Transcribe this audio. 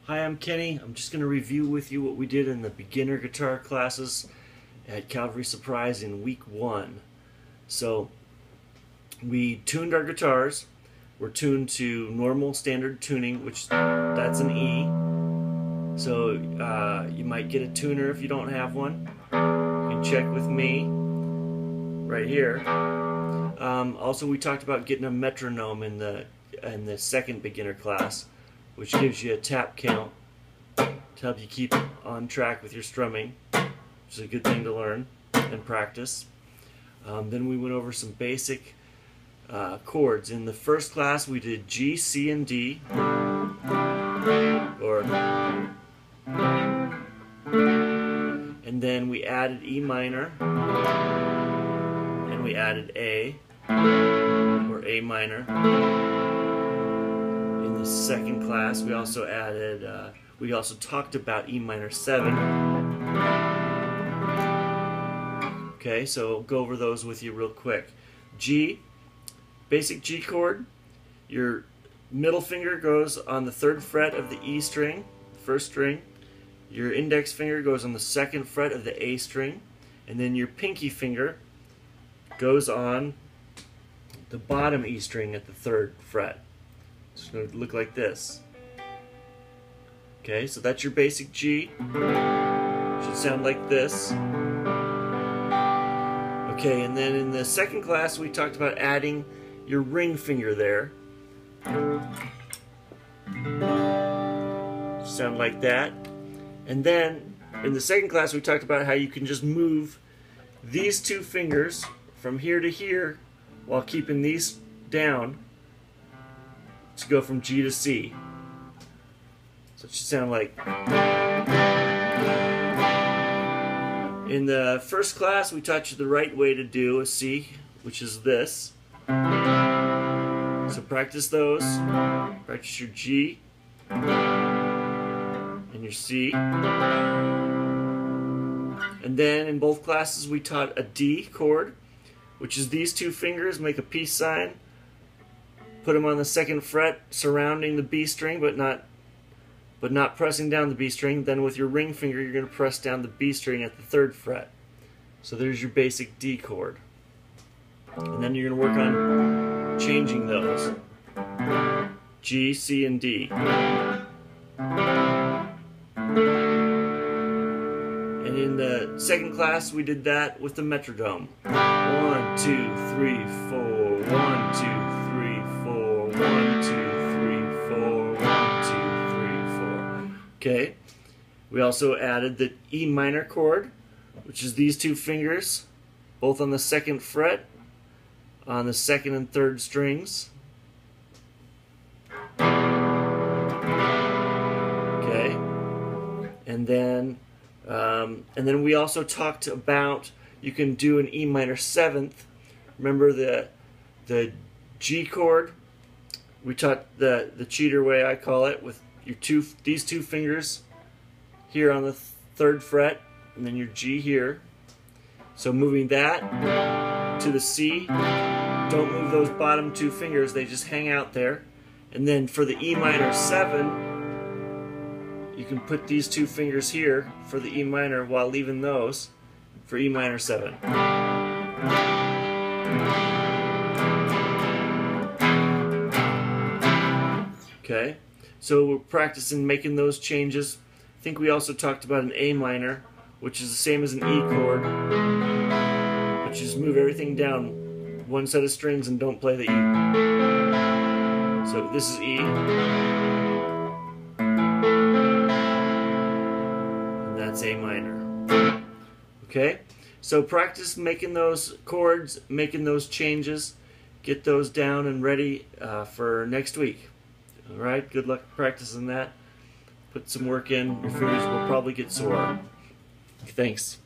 Hi, I'm Kenny. I'm just going to review with you what we did in the beginner guitar classes at Calvary Surprise in week 1. So we tuned our guitars. We're tuned to normal standard tuning, which that's an E. So you might get a tuner if you don't have one. You can check with me right here. Also, we talked about getting a metronome in the second beginner class, which gives you a tap count to help you keep on track with your strumming, which is a good thing to learn and practice. Then we went over some basic chords. In the first class we did G, C, and D, and then we added E minor, and we added A, or A minor. In the second class, we also added, we also talked about E minor 7. Okay, so I'll go over those with you real quick. G, basic G chord. Your middle finger goes on the 3rd fret of the E string, first string. Your index finger goes on the 2nd fret of the A string, and then your pinky finger goes on the bottom E string at the 3rd fret. It's going to look like this. Okay, so that's your basic G. Should sound like this. Okay, and then in the second class we talked about adding your ring finger there. Sound like that. And then in the second class we talked about how you can just move these two fingers from here to here while keeping these down to go from G to C. So it should sound like. In the first class we taught you the right way to do a C, which is this. So practice those. Practice your G and your C. And then in both classes we taught a D chord, which is these two fingers make a peace sign. Put them on the 2nd fret surrounding the B string, but not pressing down the B string. Then with your ring finger you're going to press down the B string at the 3rd fret. So there's your basic D chord. And then you're going to work on changing those. G, C, and D. And in the second class we did that with the metronome. 1, 2, 3, 4. 1, 2, 3, 4. 1, 2, 3, 4. 1, 2, 3, 4. Okay. We also added the E minor chord, which is these two fingers, both on the 2nd fret, on the 2nd and 3rd strings. Okay. And then we also talked about you can do an E minor 7th. Remember the G chord? We taught the cheater way, I call it, with these two fingers here on the 3rd fret, and then your G here. So moving that to the C, don't move those bottom two fingers, they just hang out there. And then for the E minor 7, you can put these two fingers here for the E minor while leaving those for E minor 7. Okay, so we're practicing making those changes. I think we also talked about an A minor, which is the same as an E chord, but you just move everything down one set of strings and don't play the E. So this is E, and that's A minor. Okay, so practice making those chords, making those changes, get those down and ready for next week. Alright, good luck practicing that. Put some work in, your fingers will probably get sore. Thanks.